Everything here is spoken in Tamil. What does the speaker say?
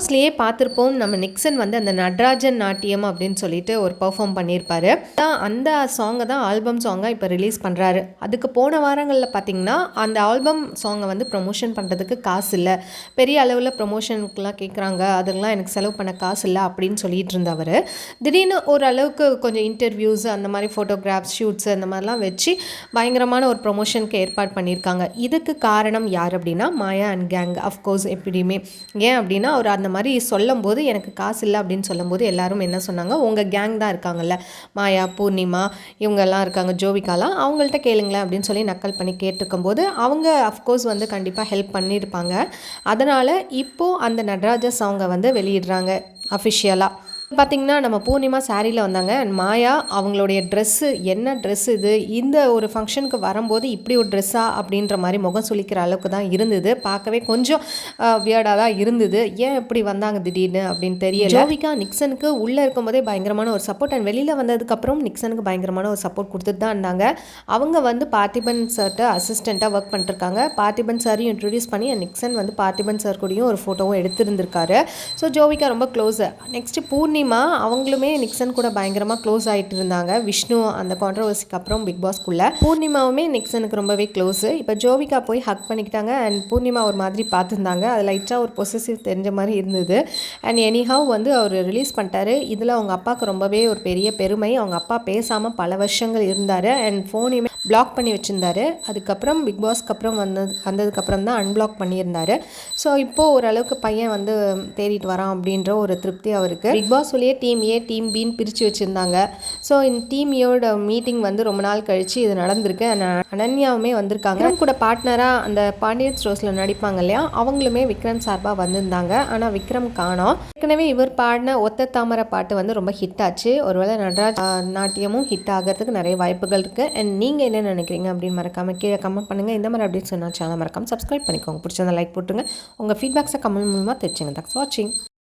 பாஸ்லேயே பார்த்துருப்போம், நம்ம நிக்சன் வந்து அந்த நடராஜன் நாட்டியம் அப்படின்னு சொல்லிட்டு ஒரு பெர்ஃபார்ம் பண்ணியிருப்பாரு. அந்த சாங்கை தான் ஆல்பம் சாங்காக இப்போ ரிலீஸ் பண்ணுறாரு. அதுக்கு போன வாரங்களில் பார்த்திங்கன்னா அந்த ஆல்பம் சாங்கை வந்து ப்ரொமோஷன் பண்ணுறதுக்கு காசு இல்லை, பெரிய அளவில் ப்ரொமோஷனுக்குலாம் கேட்குறாங்க, அதெல்லாம் எனக்கு செலவு பண்ண காசு இல்லை அப்படின்னு சொல்லிட்டு இருந்தவர் திடீர்னு ஓரளவுக்கு கொஞ்சம் இன்டர்வியூஸ் அந்த மாதிரி ஃபோட்டோகிராஃப்ஸ் ஷூட்ஸ் அந்த மாதிரிலாம் வச்சு பயங்கரமான ஒரு ப்ரொமோஷனுக்கு ஏற்பாடு பண்ணியிருக்காங்க. இதுக்கு காரணம் யார் அப்படின்னா மாயா அண்ட் கேங். அஃப்கோர்ஸ் எப்படியுமே ஏன் அப்படின்னா அவர் அந்த மாதிரி சொல்லும்போது எனக்கு காசு இல்லை அப்படின்னு சொல்லும்போது எல்லாரும் என்ன சொன்னாங்க, உங்கள் கேங் தான் இருக்காங்கல்ல, மாயா, பூர்ணிமா இவங்கெல்லாம் இருக்காங்க, ஜோவிகாலாம், அவங்கள்ட்ட கேளுங்களேன் அப்படின்னு சொல்லி நக்கல் பண்ணி கேட்டிருக்கும்போது அவங்க அஃப்கோர்ஸ் வந்து கண்டிப்பாக ஹெல்ப் பண்ணியிருப்பாங்க. அதனால் இப்போது அந்த நடராஜா சாங்கை வந்து வெளியிடுறாங்க அஃபிஷியலாக. பார்த்திங்கன்னா நம்ம பூர்ணிமா சாரியில் வந்தாங்க அண்ட் மாயா அவங்களுடைய ட்ரெஸ்ஸு, என்ன ட்ரெஸ் இது, இந்த ஒரு ஃபங்க்ஷனுக்கு வரும்போது இப்படி ஒரு ட்ரெஸ்ஸா அப்படின்ற மாதிரி முகம் சுளிக்கிற அளவுக்கு தான் இருந்தது. பார்க்கவே கொஞ்சம் வியர்டாக தான் இருந்தது. ஏன் இப்படி வந்தாங்க திடீர்னு அப்படின்னு தெரியல. ஜோவிகா நிக்சனுக்கு உள்ளே இருக்கும்போதே பயங்கரமான ஒரு சப்போர்ட் அண்ட் வெளியில் வந்ததுக்கப்புறம் நிக்சனுக்கு பயங்கரமான ஒரு சப்போர்ட் கொடுத்துட்டு தான் இருந்தாங்க. அவங்க வந்து பார்த்திபன் சார்கிட்ட அசிஸ்டண்ட்டாக ஒர்க் பண்ணிட்டுருக்காங்க. பார்த்திபன் சாரையும் இன்ட்ரடியூஸ் பண்ணி நிக்சன் வந்து பார்த்திபன் சார் கூடயும் ஒரு ஃபோட்டோவும் எடுத்திருந்திருக்காரு. ஸோ ஜோவிகா ரொம்ப க்ளோஸு. நெக்ஸ்ட்டு பூர்ணிமா அவங்களுமே நிக்சன் கூட பயங்கரமாக க்ளோஸ் ஆகிட்டு இருந்தாங்க. விஷ்ணு அந்த கான்ட்ரவர்சிக்கு அப்புறம் பிக் பாஸ்க்குள்ளே பூர்ணிமாவுமே நிக்சனுக்கு ரொம்பவே க்ளோஸு. இப்போ ஜோவிகா போய் ஹக் பண்ணிக்கிட்டாங்க அண்ட் பூர்ணிமா ஒரு மாதிரி பார்த்துருந்தாங்க. அது லைட்டாக ஒரு பொசசிவ் தெரிஞ்ச மாதிரி இருந்தது. அண்ட் எனிஹவ் வந்து அவர் ரிலீஸ் பண்ணிட்டாரு. இதில் அவங்க அப்பாவுக்கு ரொம்பவே ஒரு பெரிய பெருமை. அவங்க அப்பா பேசாமல் பல வருஷங்கள் இருந்தார் அண்ட் ஃபோனையுமே பிளாக் பண்ணி வச்சுருந்தாரு. அதுக்கப்புறம் பிக் பாஸ்க்கு அப்புறம் வந்ததுக்கப்புறம் தான் அன்பிளாக் பண்ணியிருந்தார். ஸோ இப்போது ஓரளவுக்கு பையன் வந்து தேடிட்டு வரான் அப்படின்ற ஒரு திருப்தி அவருக்கு. பிக் பாஸ் சொல்லியே டீம் ஏ டீம் பின்னு பிரித்து வச்சுருந்தாங்க. ஸோ இந்த டீம் ஏயோட மீட்டிங் வந்து ரொம்ப நாள் கழித்து இது நடந்திருக்கு. அனன்யாவுமே வந்திருக்காங்க. கூட பார்ட்னராக அந்த பாண்டியன் ஸ்டோர்ஸில் நடிப்பாங்க இல்லையா, அவங்களுமே விக்ரம் சார்பாக வந்திருந்தாங்க. ஆனால் விக்ரம் காணோம். ஏற்கனவே இவர் பாடின ஒத்த தாமரை பாட்டு வந்து ரொம்ப ஹிட் ஆச்சு. ஒருவேளை நடராஜ் நாட்டியமும் ஹிட் ஆகிறதுக்கு நிறைய வாய்ப்புகள் இருக்குது. அண்ட் நீங்கள் என்ன நினைக்கிறீங்க அப்படின்னு மறக்காமல் கீழே கமெண்ட் பண்ணுங்கள். இந்த மாதிரி அப்டேட்ஸ் சொன்னால் சேனல் மறக்காமல் சப்ஸ்கிரைப் பண்ணிக்கோங்க. பிடிச்சதை லைக் போட்டுருங்க. உங்கள் ஃபீட்பேக்ஸை கமெண்ட் மூலமாக தெரிச்சுங்க. தேங்க்ஸ் ஃபார் வாட்சிங்.